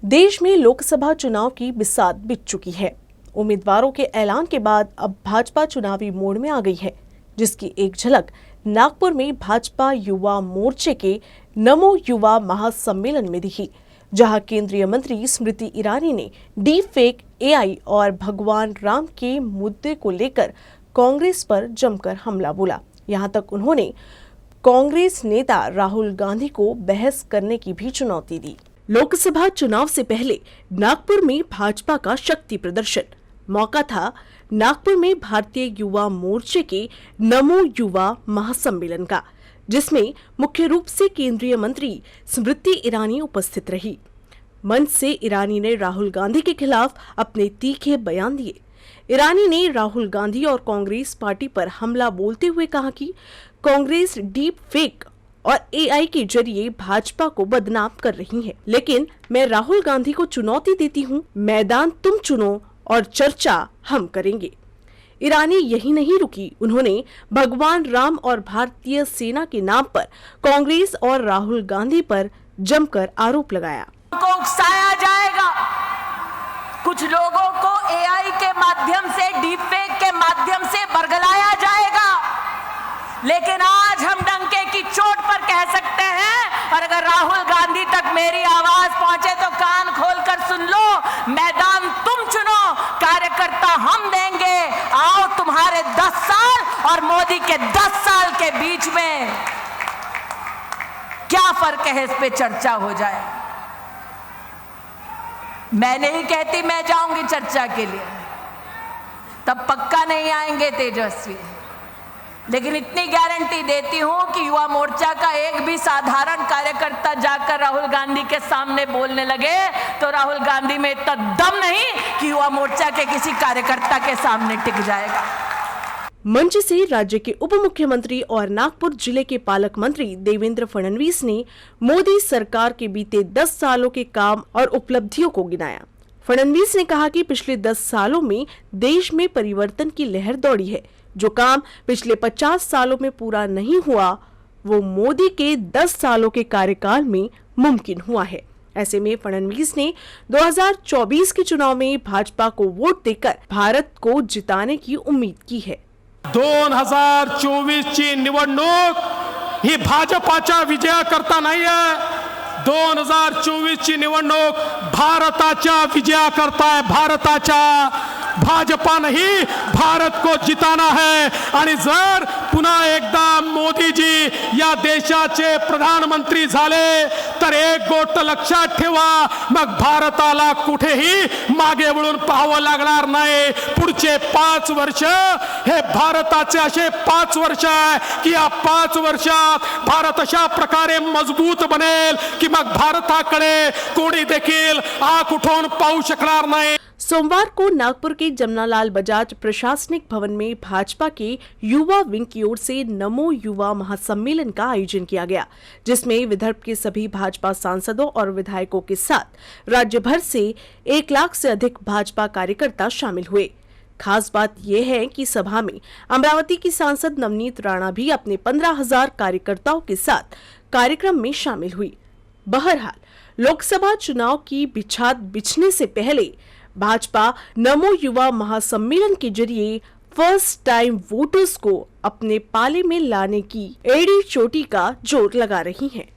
देश में लोकसभा चुनाव की बिसात बीत चुकी है। उम्मीदवारों के ऐलान के बाद अब भाजपा चुनावी मोड में आ गई है, जिसकी एक झलक नागपुर में भाजपा युवा मोर्चे के नमो युवा महासम्मेलन में दिखी, जहां केंद्रीय मंत्री स्मृति ईरानी ने डीप फेक, एआई और भगवान राम के मुद्दे को लेकर कांग्रेस पर जमकर हमला बोला। यहां तक उन्होंने कांग्रेस नेता राहुल गांधी को बहस करने की भी चुनौती दी। लोकसभा चुनाव से पहले नागपुर में भाजपा का शक्ति प्रदर्शन। मौका था नागपुर में भारतीय युवा मोर्चे के नमो युवा महासम्मेलन का, जिसमें मुख्य रूप से केंद्रीय मंत्री स्मृति ईरानी उपस्थित रही। मंच से ईरानी ने राहुल गांधी के खिलाफ अपने तीखे बयान दिए। ईरानी ने राहुल गांधी और कांग्रेस पार्टी पर हमला बोलते हुए कहा कि कांग्रेस डीप फेक और एआई के जरिए भाजपा को बदनाम कर रही है, लेकिन मैं राहुल गांधी को चुनौती देती हूँ, मैदान तुम चुनो और चर्चा हम करेंगे। ईरानी यही नहीं रुकी, उन्होंने भगवान राम और भारतीय सेना के नाम पर कांग्रेस और राहुल गांधी पर जमकर आरोप लगाया। को उकसाया जाएगा, कुछ लोगों को एआई के माध्यम से, डीप फेक के माध्यम से बरगलाया जाएगा, लेकिन आज हम डंके की चोट पर कह सकते हैं, और अगर राहुल गांधी तक मेरी आवाज पहुंचे तो कान खोलकर सुन लो, मैदान तुम चुनो, कार्यकर्ता हम देंगे। आओ, तुम्हारे 10 साल और मोदी के 10 साल के बीच में क्या फर्क है, इस पे चर्चा हो जाए। मैं नहीं कहती मैं जाऊंगी चर्चा के लिए, तब पक्का नहीं आएंगे तेजस्वी, लेकिन इतनी गारंटी देती हूं कि युवा मोर्चा का एक भी साधारण कार्यकर्ता जाकर राहुल गांधी के सामने बोलने लगे तो राहुल गांधी में इतना दम नहीं कि युवा मोर्चा के किसी कार्यकर्ता के सामने टिक जाएगा। मंच से राज्य के उप मुख्यमंत्री और नागपुर जिले के पालक मंत्री देवेंद्र फडणवीस ने मोदी सरकार के बीते 10 सालों के काम और उपलब्धियों को गिनाया। फडणवीस ने कहा कि पिछले 10 सालों में देश में परिवर्तन की लहर दौड़ी है। जो काम पिछले 50 सालों में पूरा नहीं हुआ, वो मोदी के 10 सालों के कार्यकाल में मुमकिन हुआ है। ऐसे में फडणवीस ने 2024 के चुनाव में भाजपा को वोट देकर भारत को जिताने की उम्मीद की है। 2024 ची निवडणूक ही भाजपाच्या विजयाकरता नाही आहे। 2024 ची निवडणूक भारताच्या विजयाकरता आहे। भारताच्या भाजपानेही भारत को जिताना है, आणि जर पुन्हा एकदा मोदीजी या देशाचे प्रधानमंत्री झाले तर एक गोष्ट लक्षात ठेवा, मग भारताला कुठेही मागे वळून पाहावं लागणार नाही। पुढचे 5 वर्ष हे भारताचे असे 5 वर्ष आहे की या 5 वर्षात भारत अशा प्रकारे मजबूत बनेल की मग भारताकडे कोणी देखील आंख उठवून पाहू शकणार नाही। सोमवार को नागपुर के जमनालाल बजाज प्रशासनिक भवन में भाजपा के युवा विंग की ओर से नमो युवा महासम्मेलन का आयोजन किया गया, जिसमें विदर्भ के सभी भाजपा सांसदों और विधायकों के साथ राज्य भर से 1 लाख से अधिक भाजपा कार्यकर्ता शामिल हुए। खास बात यह है कि सभा में अमरावती की सांसद नवनीत राणा भी अपने 15,000 कार्यकर्ताओं के साथ कार्यक्रम में शामिल हुई। बहरहाल, लोकसभा चुनाव की बिछाद बिछने से पहले भाजपा नमो युवा महासम्मेलन के जरिए फर्स्ट टाइम वोटर्स को अपने पाले में लाने की एड़ी चोटी का जोर लगा रही है।